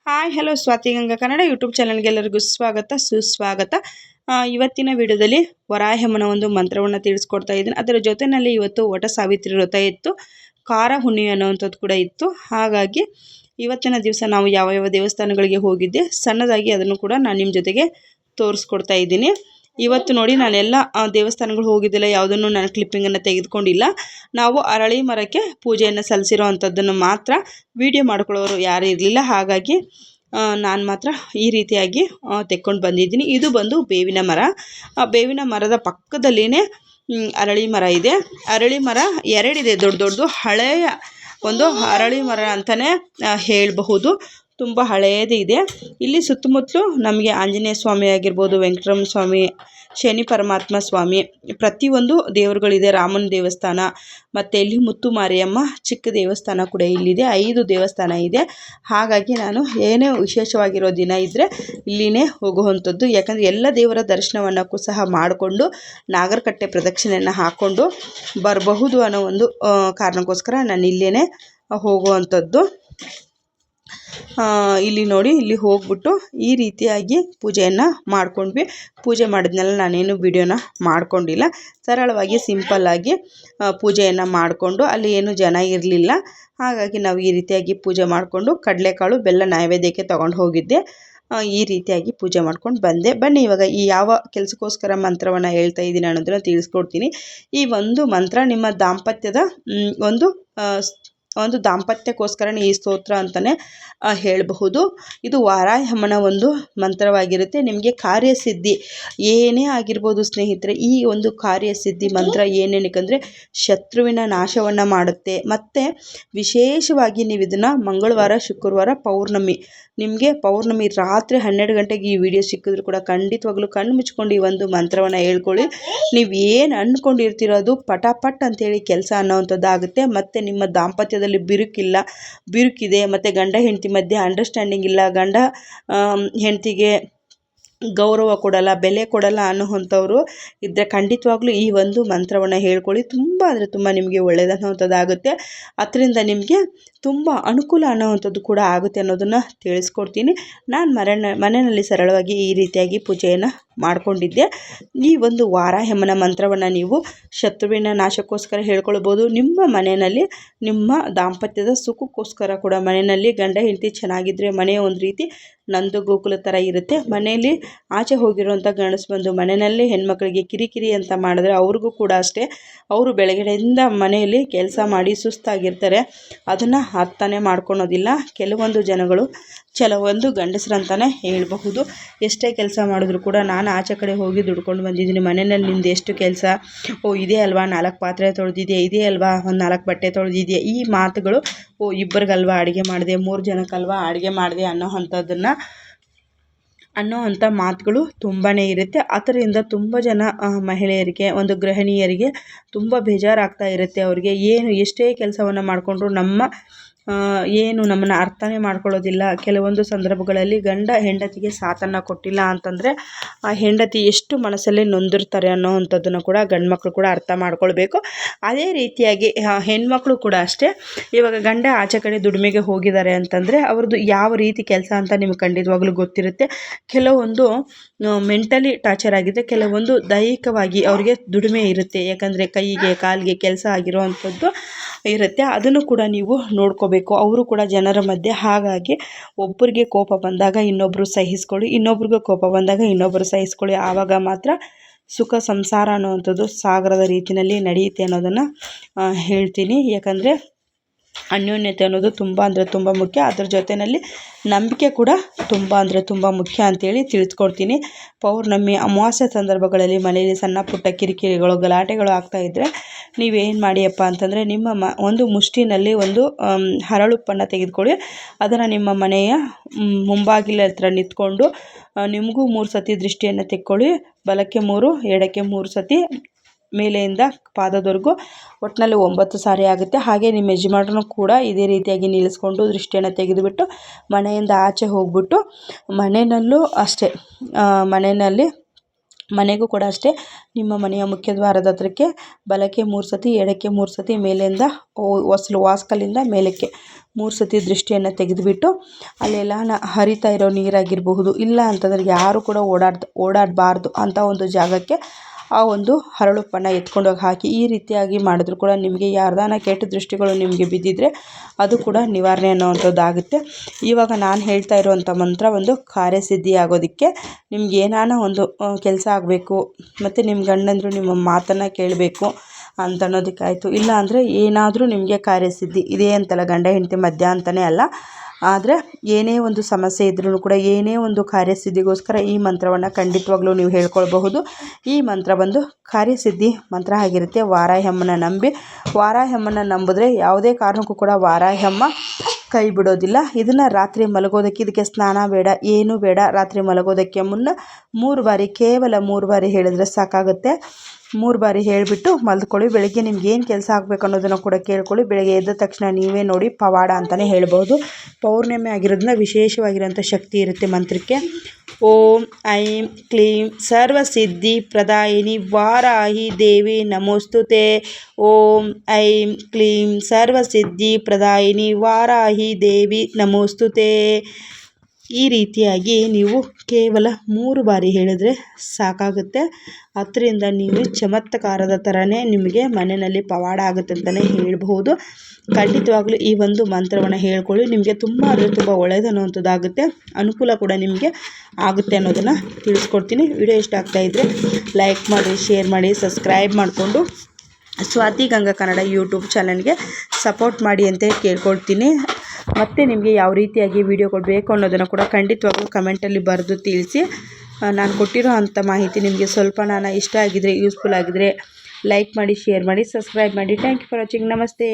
Hi hello Swathi Ganga Kannada YouTube ಚಾನಲ್ಗೆ ಎಲ್ಲರಿಗೂ ಸ್ವಾಗತ ಸುಸ್ವಾಗತ. ಇವತ್ತಿನ ವಿಡಿಯೋದಲ್ಲಿ ವರಾಹಮನ ಒಂದು ಮಂತ್ರವನ್ನು ತಿಳಿಸ್ಕೊಡ್ತಾ ಇದ್ದೀನಿ. ಅದರ ಜೊತೆಯಲ್ಲಿ ಇವತ್ತು ವಟ ಸಾವಿತ್ರಿ ವ್ರತ ಇತ್ತು, ಕಾರ ಹುಣ್ಣಿಮೆ ಅನ್ನುವಂಥದ್ದು ಕೂಡ ಇತ್ತು. ಹಾಗಾಗಿ ಇವತ್ತಿನ ದಿವಸ ನಾವು ಯಾವ ಯಾವ ದೇವಸ್ಥಾನಗಳಿಗೆ ಹೋಗಿದ್ದೆ ಸಣ್ಣದಾಗಿ ಅದನ್ನು ಕೂಡ ನಾನು ನಿಮ್ಮ ಜೊತೆಗೆ ತೋರಿಸ್ಕೊಡ್ತಾ ಇದ್ದೀನಿ. ಇವತ್ತು ನೋಡಿ ನಾನೆಲ್ಲ ದೇವಸ್ಥಾನಗಳು ಹೋಗಿದ್ದಿಲ್ಲ, ಯಾವುದನ್ನು ನಾನು ಕ್ಲಿಪ್ಪಿಂಗನ್ನು ತೆಗೆದುಕೊಂಡಿಲ್ಲ. ನಾವು ಅರಳಿ ಮರಕ್ಕೆ ಪೂಜೆಯನ್ನು ಸಲ್ಲಿಸಿರೋ ಅಂಥದ್ದನ್ನು ಮಾತ್ರ ವಿಡಿಯೋ ಮಾಡ್ಕೊಳ್ಳೋರು ಯಾರೂ ಇರಲಿಲ್ಲ. ಹಾಗಾಗಿ ನಾನು ಮಾತ್ರ ಈ ರೀತಿಯಾಗಿ ತೆಕ್ಕೊಂಡು ಬಂದಿದ್ದೀನಿ. ಇದು ಬಂದು ಬೇವಿನ ಮರ. ಬೇವಿನ ಮರದ ಪಕ್ಕದಲ್ಲಿನೇ ಅರಳಿ ಮರ ಇದೆ. ಅರಳಿ ಮರ ಎರಡಿದೆ, ದೊಡ್ಡ ದೊಡ್ಡದು ಹಳೆಯ ಒಂದು ಅರಳಿ ಮರ ಅಂತಲೇ ಹೇಳಬಹುದು. ತುಂಬ ಹಳೆಯದೇ ಇದೆ. ಇಲ್ಲಿ ಸುತ್ತಮುತ್ತಲು ನಮಗೆ ಆಂಜನೇಯ ಸ್ವಾಮಿ ಆಗಿರ್ಬೋದು, ವೆಂಕಟರಮಣ ಸ್ವಾಮಿ, ಶನಿ ಪರಮಾತ್ಮ ಸ್ವಾಮಿ, ಪ್ರತಿಯೊಂದು ದೇವರುಗಳಿದೆ. ರಾಮನ ದೇವಸ್ಥಾನ ಮತ್ತು ಇಲ್ಲಿ ಮುತ್ತು ಮಾರಿಯಮ್ಮ ಚಿಕ್ಕ ದೇವಸ್ಥಾನ ಕೂಡ ಇಲ್ಲಿದೆ. 5 ದೇವಸ್ಥಾನ ಇದೆ. ಹಾಗಾಗಿ ನಾನು ಏನೇ ವಿಶೇಷವಾಗಿರೋ ದಿನ ಇದ್ದರೆ ಇಲ್ಲಿನೇ ಹೋಗುವಂಥದ್ದು. ಯಾಕಂದರೆ ಎಲ್ಲ ದೇವರ ದರ್ಶನವನ್ನು ಸಹ ಮಾಡಿಕೊಂಡು ನಾಗರಕಟ್ಟೆ ಪ್ರದಕ್ಷಿಣೆಯನ್ನು ಹಾಕ್ಕೊಂಡು ಬರಬಹುದು ಅನ್ನೋ ಒಂದು ಕಾರಣಕ್ಕೋಸ್ಕರ ನಾನು ಇಲ್ಲೇ ಹೋಗುವಂಥದ್ದು. ಇಲ್ಲಿ ನೋಡಿ, ಇಲ್ಲಿ ಹೋಗ್ಬಿಟ್ಟು ಈ ರೀತಿಯಾಗಿ ಪೂಜೆಯನ್ನು ಮಾಡ್ಕೊಂಡ್ವಿ. ಪೂಜೆ ಮಾಡಿದ್ನೆಲ್ಲ ನಾನೇನು ವಿಡಿಯೋನ ಮಾಡ್ಕೊಂಡಿಲ್ಲ, ಸರಳವಾಗಿ ಸಿಂಪಲ್ಲಾಗಿ ಪೂಜೆಯನ್ನು ಮಾಡಿಕೊಂಡು, ಅಲ್ಲಿ ಏನು ಜನ ಇರಲಿಲ್ಲ. ಹಾಗಾಗಿ ನಾವು ಈ ರೀತಿಯಾಗಿ ಪೂಜೆ ಮಾಡಿಕೊಂಡು ಕಡಲೆಕಾಳು ಬೆಲ್ಲ ನೈವೇದ್ಯಕ್ಕೆ ತೊಗೊಂಡು ಹೋಗಿದ್ದೆ. ಈ ರೀತಿಯಾಗಿ ಪೂಜೆ ಮಾಡ್ಕೊಂಡು ಬಂದೆ. ಬನ್ನಿ ಇವಾಗ ಈ ಯಾವ ಕೆಲಸಕ್ಕೋಸ್ಕರ ಮಂತ್ರವನ್ನು ಹೇಳ್ತಾ ಇದ್ದೀನಿ ಅನ್ನೋದನ್ನು ತಿಳಿಸ್ಕೊಡ್ತೀನಿ. ಈ ಒಂದು ಮಂತ್ರ ನಿಮ್ಮ ದಾಂಪತ್ಯದ ಒಂದು ದಾಂಪತ್ಯಕ್ಕೋಸ್ಕರನೇ ಈ ಸ್ತೋತ್ರ ಅಂತಲೇ ಹೇಳಬಹುದು. ಇದು ವಾರಾಹಮನ ಒಂದು ಮಂತ್ರವಾಗಿರುತ್ತೆ. ನಿಮಗೆ ಕಾರ್ಯಸಿದ್ಧಿ ಏನೇ ಆಗಿರ್ಬೋದು ಸ್ನೇಹಿತರೆ, ಈ ಒಂದು ಕಾರ್ಯಸಿದ್ಧಿ ಮಂತ್ರ ಏನೇನಕ್ಕಂದರೆ ಶತ್ರುವಿನ ನಾಶವನ್ನು ಮಾಡುತ್ತೆ. ಮತ್ತು ವಿಶೇಷವಾಗಿ ನೀವು ಇದನ್ನು ಮಂಗಳವಾರ, ಶುಕ್ರವಾರ, ಪೌರ್ಣಮಿ, ನಿಮಗೆ ಪೌರ್ಣಮಿ ರಾತ್ರಿ 12 ಗಂಟೆಗೆ ಈ ವಿಡಿಯೋ ಸಿಕ್ಕಿದ್ರು ಕೂಡ ಖಂಡಿತವಾಗ್ಲೂ ಕಣ್ಣು ಮುಚ್ಕೊಂಡು ಈ ಒಂದು ಮಂತ್ರವನ್ನು ಹೇಳ್ಕೊಳ್ಳಿ. ನೀವು ಏನು ಅಂದ್ಕೊಂಡಿರ್ತೀರೋ ಅದು ಪಟಾಪಟ್ ಅಂತೇಳಿ ಕೆಲಸ ಅನ್ನೋವಂಥದ್ದಾಗುತ್ತೆ. ಮತ್ತು ನಿಮ್ಮ ದಾಂಪತ್ಯದಲ್ಲಿ ಬಿರುಕಿದೆ, ಮತ್ತು ಗಂಡ ಹೆಂಡತಿ ಮಧ್ಯೆ ಅಂಡರ್ಸ್ಟ್ಯಾಂಡಿಂಗ್ ಇಲ್ಲ, ಗಂಡ ಹೆಂಡತಿಗೆ ಗೌರವ ಕೊಡಲ್ಲ, ಬೆಲೆ ಕೊಡಲ್ಲ ಅನ್ನೋವಂಥವ್ರು ಇದ್ದರೆ ಖಂಡಿತವಾಗ್ಲೂ ಈ ಒಂದು ಮಂತ್ರವನ್ನು ಹೇಳ್ಕೊಳ್ಳಿ. ತುಂಬ ಅಂದರೆ ತುಂಬ ನಿಮಗೆ ಒಳ್ಳೆಯದನ್ನುವಂಥದ್ದಾಗುತ್ತೆ. ಅದರಿಂದ ನಿಮಗೆ ತುಂಬ ಅನುಕೂಲ ಅನ್ನೋವಂಥದ್ದು ಕೂಡ ಆಗುತ್ತೆ ಅನ್ನೋದನ್ನು ತಿಳಿಸ್ಕೊಡ್ತೀನಿ. ನಾನು ಮನೆಯಲ್ಲಿ ಸರಳವಾಗಿ ಈ ರೀತಿಯಾಗಿ ಪೂಜೆಯನ್ನು ಮಾಡಿಕೊಂಡಿದ್ದೆ. ಈ ಒಂದು ವಾರಾಹಮನ ಮಂತ್ರವನ್ನು ನೀವು ಶತ್ರುವಿನ ನಾಶಕ್ಕೋಸ್ಕರ ಹೇಳ್ಕೊಳ್ಬೋದು. ನಿಮ್ಮ ಮನೆಯಲ್ಲಿ ನಿಮ್ಮ ದಾಂಪತ್ಯದ ಸುಖಕ್ಕೋಸ್ಕರ ಕೂಡ, ಮನೆಯಲ್ಲಿ ಗಂಡ ಹೆಂಡತಿ ಚೆನ್ನಾಗಿದ್ದರೆ ಮನೆ ಒಂದು ರೀತಿ ನಂದು ಗೋಕುಲ ಥರ ಇರುತ್ತೆ. ಮನೆಯಲ್ಲಿ ಆಚೆ ಹೋಗಿರುವಂಥ ಗಂಡಸು ಬಂದು ಮನೆಯಲ್ಲಿ ಹೆಣ್ಮಕ್ಳಿಗೆ ಕಿರಿಕಿರಿ ಅಂತ ಮಾಡಿದ್ರೆ ಅವ್ರಿಗೂ ಕೂಡ ಅಷ್ಟೇ. ಅವರು ಬೆಳಗ್ಗೆಯಿಂದ ಮನೆಯಲ್ಲಿ ಕೆಲಸ ಮಾಡಿ ಸುಸ್ತಾಗಿರ್ತಾರೆ, ಅದನ್ನು ಅರ್ಥನೇ ಮಾಡ್ಕೊಳೋದಿಲ್ಲ. ಕೆಲವೊಂದು ಗಂಡಸರಂತಲೇ ಹೇಳಬಹುದು. ಎಷ್ಟೇ ಕೆಲಸ ಮಾಡಿದ್ರು ಕೂಡ ನಾನು ಆಚೆ ಕಡೆ ಹೋಗಿ ದುಡ್ಕೊಂಡು ಬಂದಿದ್ದೀನಿ, ಮನೆಯಲ್ಲಿ ನಿಂದು ಎಷ್ಟು ಕೆಲಸ, ಇದೇ ಅಲ್ವಾ 4 ಪಾತ್ರೆ ತೊಳೆದಿದೆಯಾ, ಇದೇ ಅಲ್ವಾ ಒಂದು 4 ಬಟ್ಟೆ ತೊಳೆದಿದೆಯಾ, ಈ ಮಾತುಗಳು ಇಬ್ಬರಿಗಲ್ವಾ ಅಡುಗೆ ಮಾಡಿದೆ, 3 ಜನಕ್ಕಲ್ವಾ ಅಡುಗೆ ಮಾಡಿದೆ ಅನ್ನೋವಂಥ ಮಾತುಗಳು ತುಂಬಾ ಇರುತ್ತೆ. ಅದರಿಂದ ತುಂಬ ಜನ ಮಹಿಳೆಯರಿಗೆ, ಒಂದು ಗೃಹಿಣಿಯರಿಗೆ ತುಂಬ ಬೇಜಾರಾಗ್ತಾ ಇರುತ್ತೆ. ಅವ್ರಿಗೆ ಎಷ್ಟೇ ಕೆಲಸವನ್ನು ಮಾಡಿಕೊಂಡ್ರು ನಮ್ಮನ್ನು ಅರ್ಥನೇ ಮಾಡ್ಕೊಳ್ಳೋದಿಲ್ಲ. ಕೆಲವೊಂದು ಸಂದರ್ಭಗಳಲ್ಲಿ ಗಂಡ ಹೆಂಡತಿಗೆ ಸಾಥನ್ನು ಕೊಟ್ಟಿಲ್ಲ ಅಂತಂದರೆ ಆ ಹೆಂಡತಿ ಎಷ್ಟು ಮನಸ್ಸಲ್ಲೇ ನೊಂದಿರ್ತಾರೆ ಅನ್ನೋವಂಥದ್ದನ್ನು ಕೂಡ ಗಂಡು ಮಕ್ಕಳು ಕೂಡ ಅರ್ಥ ಮಾಡ್ಕೊಳ್ಬೇಕು. ಅದೇ ರೀತಿಯಾಗಿ ಹೆಣ್ಮಕ್ಳು ಕೂಡ ಅಷ್ಟೇ. ಇವಾಗ ಗಂಡ ಆಚೆ ಕಡೆ ದುಡಿಮೆಗೆ ಹೋಗಿದ್ದಾರೆ ಅಂತಂದರೆ ಅವ್ರದ್ದು ಯಾವ ರೀತಿ ಕೆಲಸ ಅಂತ ನಿಮ್ಗೆ ಖಂಡಿತವಾಗ್ಲೂ ಗೊತ್ತಿರುತ್ತೆ. ಕೆಲವೊಂದು ಮೆಂಟಲಿ ಟಾರ್ಚರ್ ಆಗಿದೆ, ಕೆಲವೊಂದು ದೈಹಿಕವಾಗಿ ಅವ್ರಿಗೆ ದುಡಿಮೆ ಇರುತ್ತೆ. ಯಾಕಂದರೆ ಕೈಗೆ ಕಾಲಿಗೆ ಕೆಲಸ ಆಗಿರೋವಂಥದ್ದು ಇರುತ್ತೆ. ಅದನ್ನು ಕೂಡ ನೀವು ನೋಡ್ಕೋಬೇಕು. ಅವರು ಕೂಡ ಜನರ ಮಧ್ಯೆ. ಹಾಗಾಗಿ ಒಬ್ಬರಿಗೆ ಕೋಪ ಬಂದಾಗ ಇನ್ನೊಬ್ಬರು ಸಹಿಸ್ಕೊಳ್ಳಿ, ಇನ್ನೊಬ್ರಿಗೆ ಕೋಪ ಬಂದಾಗ ಇನ್ನೊಬ್ಬರು ಸಹಿಸ್ಕೊಳ್ಳಿ. ಆವಾಗ ಮಾತ್ರ ಸುಖ ಸಂಸಾರ ಅನ್ನುವಂಥದ್ದು ಸಾಗರದ ರೀತಿಯಲ್ಲಿ ನಡೆಯುತ್ತೆ ಅನ್ನೋದನ್ನು ಹೇಳ್ತೀನಿ. ಯಾಕಂದರೆ ಅನ್ಯೋನ್ಯತೆ ಅನ್ನೋದು ತುಂಬ ಅಂದರೆ ತುಂಬ ಮುಖ್ಯ. ಅದರ ಜೊತೆಯಲ್ಲಿ ನಂಬಿಕೆ ಕೂಡ ತುಂಬ ಅಂದರೆ ತುಂಬ ಮುಖ್ಯ ಅಂತೇಳಿ ತಿಳಿಸ್ಕೊಡ್ತೀನಿ. ಪೌರ್ಣಮಿ, ಅಮಾವಾಸ್ಯೆ ಸಂದರ್ಭಗಳಲ್ಲಿ ಮನೆಯಲ್ಲಿ ಸಣ್ಣ ಪುಟ್ಟ ಕಿರಿಕಿರಿಗಳು, ಗಲಾಟೆಗಳು ಆಗ್ತಾಯಿದ್ರೆ ನೀವೇನು ಮಾಡಿಯಪ್ಪ ಅಂತಂದರೆ ನಿಮ್ಮ ಒಂದು ಮುಷ್ಟಿನಲ್ಲಿ ಒಂದು ಹರಳುಪ್ಪನ್ನು ತೆಗೆದುಕೊಳ್ಳಿ. ಅದನ್ನು ನಿಮ್ಮ ಮನೆಯ ಮುಂಬಾಗಿಲ ಹತ್ರ ನಿಂತ್ಕೊಂಡು ನಿಮಗೂ 3 ಸತಿ ದೃಷ್ಟಿಯನ್ನು ತೆಕ್ಕೊಳ್ಳಿ. ಬಲಕ್ಕೆ 3, ಎಡಕ್ಕೆ 3 ಸತಿ, ಮೇಲೆಯಿಂದ ಪಾದದವರೆಗೂ ಒಟ್ಟಿನಲ್ಲಿ 9 ಸಾರಿ ಆಗುತ್ತೆ. ಹಾಗೆ ನಿಮ್ಮ ಯಜಮಾನರನ್ನು ಕೂಡ ಇದೇ ರೀತಿಯಾಗಿ ನಿಲ್ಲಿಸ್ಕೊಂಡು ದೃಷ್ಟಿಯನ್ನು ತೆಗೆದುಬಿಟ್ಟು ಮನೆಯಿಂದ ಆಚೆ ಹೋಗ್ಬಿಟ್ಟು ಮನೆಯಲ್ಲೂ ಅಷ್ಟೇ, ಮನೆಯಲ್ಲಿ ಮನೆಗೂ ಕೂಡ ಅಷ್ಟೇ, ನಿಮ್ಮ ಮನೆಯ ಮುಖ್ಯ ದ್ವಾರದ ಹತ್ರಕ್ಕೆ ಬಲಕ್ಕೆ 3 ಸತಿ, ಎಡಕ್ಕೆ 3 ಸತಿ, ಮೇಲಿಂದ ವಾಸ್ಕಲ್ಲಿಂದ ಮೇಲಕ್ಕೆ 3 ಸತಿ ದೃಷ್ಟಿಯನ್ನು ತೆಗೆದುಬಿಟ್ಟು ಅಲ್ಲೆಲ್ಲ ಹರಿತಾ ಇರೋ ನೀರಾಗಿರಬಹುದು, ಇಲ್ಲ ಅಂತಂದರೆ ಯಾರು ಕೂಡ ಓಡಾಡಬಾರ್ದು ಅಂತ ಒಂದು ಜಾಗಕ್ಕೆ ಆ ಒಂದು ಹರಳುಪ್ಪನ್ನು ಎತ್ಕೊಂಡೋಗಿ ಹಾಕಿ. ಈ ರೀತಿಯಾಗಿ ಮಾಡಿದ್ರು ಕೂಡ ನಿಮಗೆ ಯಾರ್ದಾನ ಕೆಟ್ಟ ದೃಷ್ಟಿಗಳು ನಿಮಗೆ ಬಿದ್ದಿದ್ರೆ ಅದು ಕೂಡ ನಿವಾರಣೆ ಅನ್ನೋವಂಥದ್ದಾಗುತ್ತೆ. ಇವಾಗ ನಾನು ಹೇಳ್ತಾ ಇರುವಂಥ ಮಂತ್ರ ಒಂದು ಕಾರ್ಯಸಿದ್ಧಿ ಆಗೋದಕ್ಕೆ, ನಿಮ್ಗೆ ಏನಾನ ಒಂದು ಕೆಲಸ ಆಗಬೇಕು ಮತ್ತು ನಿಮ್ಮ ಗಂಡಂದರು ನಿಮ್ಮ ಮಾತನ್ನು ಕೇಳಬೇಕು ಅಂತ ಅನ್ನೋದಕ್ಕಾಯಿತು. ಇಲ್ಲ ಅಂದರೆ ಏನಾದರೂ ನಿಮಗೆ ಕಾರ್ಯಸಿದ್ಧಿ ಇದೇ ಅಂತಲ್ಲ, ಗಂಡ ಹೆಂಡತಿ ಮಧ್ಯ ಅಂತಲೇ ಅಲ್ಲ, ಆದರೆ ಏನೇ ಒಂದು ಸಮಸ್ಯೆ ಇದ್ರೂ ಕೂಡ ಏನೇ ಒಂದು ಕಾರ್ಯಸಿದ್ಧಿಗೋಸ್ಕರ ಈ ಮಂತ್ರವನ್ನು ಖಂಡಿತವಾಗ್ಲೂ ನೀವು ಹೇಳ್ಕೊಳ್ಬಹುದು. ಈ ಮಂತ್ರ ಬಂದು ಕಾರ್ಯಸಿದ್ಧಿ ಮಂತ್ರ ಆಗಿರುತ್ತೆ. ವಾರಾಹ್ಯಮ್ಮನ ನಂಬಿ, ವಾರಾಹ್ಯಮ್ಮನ ನಂಬಿದ್ರೆ ಯಾವುದೇ ಕಾರಣಕ್ಕೂ ಕೂಡ ವಾರಾಹ್ಯಮ್ಮ ಕೈ ಬಿಡೋದಿಲ್ಲ. ಇದನ್ನು ರಾತ್ರಿ ಮಲಗೋದಕ್ಕೆ, ಇದಕ್ಕೆ ಸ್ನಾನ ಬೇಡ, ಏನೂ ಬೇಡ. ರಾತ್ರಿ ಮಲಗೋದಕ್ಕೆ ಮುನ್ನ 3 ಬಾರಿ, ಕೇವಲ 3 ಬಾರಿ ಹೇಳಿದ್ರೆ ಸಾಕಾಗುತ್ತೆ. 3 ಬಾರಿ ಹೇಳಿಬಿಟ್ಟು ಮಲ್ಕೊಳ್ಳಿ. ಬೆಳಗ್ಗೆ ನಿಮ್ಗೆ ಏನು ಕೆಲಸ ಆಗಬೇಕು ಅನ್ನೋದನ್ನು ಕೂಡ ಕೇಳ್ಕೊಳ್ಳಿ. ಬೆಳಗ್ಗೆ ಎದ್ದ ತಕ್ಷಣ ನೀವೇ ನೋಡಿ ಪವಾಡ ಅಂತಲೇ ಹೇಳ್ಬೋದು. ಪೌರ್ಣಿಮೆ ಆಗಿರೋದ್ರಿಂದ ವಿಶೇಷವಾಗಿರೋಂಥ ಶಕ್ತಿ ಇರುತ್ತೆ ಮಂತ್ರಕ್ಕೆ. ಓಂ ಐಂ ಕ್ಲೀಂ ಸರ್ವಸಿದ್ಧಿ ಪ್ರದಾಯಿನಿ ವಾರಾಹಿ ದೇವಿ ನಮೋಸ್ತುತೆ. ಓಂ ಐಂ ಕ್ಲೀಂ ಸರ್ವಸಿದ್ಧಿ ಪ್ರದಾಯಿನಿ ವಾರಾಹಿ ದೇವಿ ನಮೋಸ್ತುತೆ. ಈ ರೀತಿಯಾಗಿ ನೀವು ಕೇವಲ 3 ಬಾರಿ ಹೇಳಿದ್ರೆ ಸಾಕಾಗುತ್ತೆ. ಅದರಿಂದ ನೀವು ಚಮತ್ಕಾರದ ಥರನೇ ನಿಮಗೆ ಮನೆಯಲ್ಲಿ ಪವಾಡ ಆಗುತ್ತೆ ಅಂತಲೇ ಹೇಳ್ಬಹುದು. ಖಂಡಿತವಾಗ್ಲೂ ಈ ಒಂದು ಮಂತ್ರವನ್ನು ಹೇಳ್ಕೊಳ್ಳಿ. ನಿಮಗೆ ತುಂಬ ಅಂದರೆ ತುಂಬ ಒಳ್ಳೆಯದು ಅನ್ನೋವಂಥದ್ದಾಗುತ್ತೆ. ಅನುಕೂಲ ಕೂಡ ನಿಮಗೆ ಆಗುತ್ತೆ ಅನ್ನೋದನ್ನು ತಿಳಿಸ್ಕೊಡ್ತೀನಿ. ವಿಡಿಯೋ ಇಷ್ಟ ಆಗ್ತಾಯಿದ್ರೆ ಲೈಕ್ ಮಾಡಿ, ಶೇರ್ ಮಾಡಿ, ಸಬ್ಸ್ಕ್ರೈಬ್ ಮಾಡಿಕೊಂಡು ಸ್ವಾತಿ ಗಂಗಾ ಕನ್ನಡ ಯೂಟ್ಯೂಬ್ ಚಾನಲ್ಗೆ ಸಪೋರ್ಟ್ ಮಾಡಿ ಅಂತ ಕೇಳ್ಕೊಳ್ತೀನಿ. ಮತ್ತು ನಿಮಗೆ ಯಾವ ರೀತಿಯಾಗಿ ವಿಡಿಯೋ ಕೊಡಬೇಕು ಅನ್ನೋದನ್ನು ಕೂಡ ಖಂಡಿತವಾಗ್ಲೂ ಕಮೆಂಟಲ್ಲಿ ಬರೆದು ತಿಳಿಸಿ. ನಾನು ಕೊಟ್ಟಿರೋ ಅಂಥ ಮಾಹಿತಿ ನಿಮಗೆ ಸ್ವಲ್ಪ ಇಷ್ಟ ಆಗಿದರೆ, ಯೂಸ್ಫುಲ್ ಆಗಿದರೆ ಲೈಕ್ ಮಾಡಿ, ಶೇರ್ ಮಾಡಿ, ಸಬ್ಸ್ಕ್ರೈಬ್ ಮಾಡಿ. Thank you for watching. ನಮಸ್ತೆ.